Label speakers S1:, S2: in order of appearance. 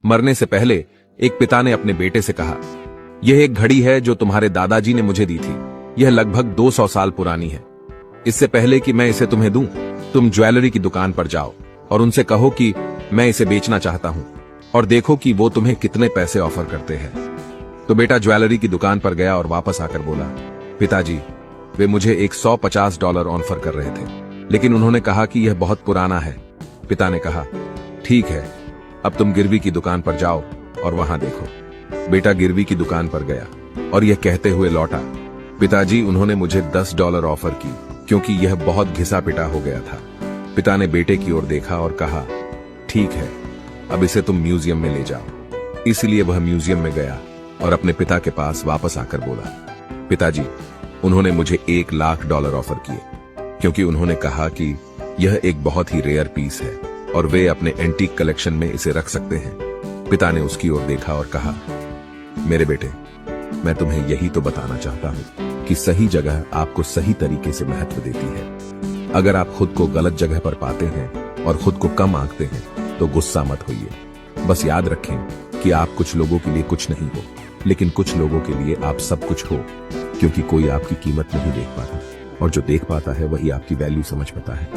S1: मरने से पहले एक पिता ने अपने बेटे से कहा, यह एक घड़ी है जो तुम्हारे दादाजी ने मुझे दी थी। यह लगभग 200 साल पुरानी है। इससे पहले कि मैं इसे तुम्हें दूं, तुम ज्वेलरी की दुकान पर जाओ और उनसे कहो कि मैं इसे बेचना चाहता हूं और देखो कि वो तुम्हें कितने पैसे ऑफर करते हैं। तो बेटा ज्वेलरी की दुकान पर गया और वापस आकर बोला, पिताजी, वे मुझे $150 ऑफर कर रहे थे, लेकिन उन्होंने कहा कि यह बहुत पुराना है। पिता ने कहा, ठीक है, अब तुम गिरवी की दुकान पर जाओ और वहां देखो। बेटा गिरवी की दुकान पर गया और यह कहते हुए लौटा, पिताजी, उन्होंने मुझे $10 ऑफर की क्योंकि यह बहुत घिसा पिटा हो गया था। पिता ने बेटे की ओर देखा और कहा, ठीक है, अब इसे तुम म्यूजियम में ले जाओ। इसलिए वह म्यूजियम में गया और अपने पिता के पास वापस आकर बोला, पिताजी, उन्होंने मुझे $1,00,000 ऑफर किए क्योंकि उन्होंने कहा कि यह एक बहुत ही रेयर पीस है और वे अपने एंटीक कलेक्शन में इसे रख सकते हैं। पिता ने उसकी ओर देखा और कहा, मेरे बेटे, मैं तुम्हें यही तो बताना चाहता हूं कि सही जगह आपको सही तरीके से महत्व देती है। अगर आप खुद को गलत जगह पर पाते हैं और खुद को कम आंकते हैं तो गुस्सा मत होइए। बस याद रखें कि आप कुछ लोगों के लिए कुछ नहीं हो, लेकिन कुछ लोगों के लिए आप सब कुछ हो, क्योंकि कोई आपकी कीमत नहीं देख पाता और जो देख पाता है वही आपकी वैल्यू समझ पाता है।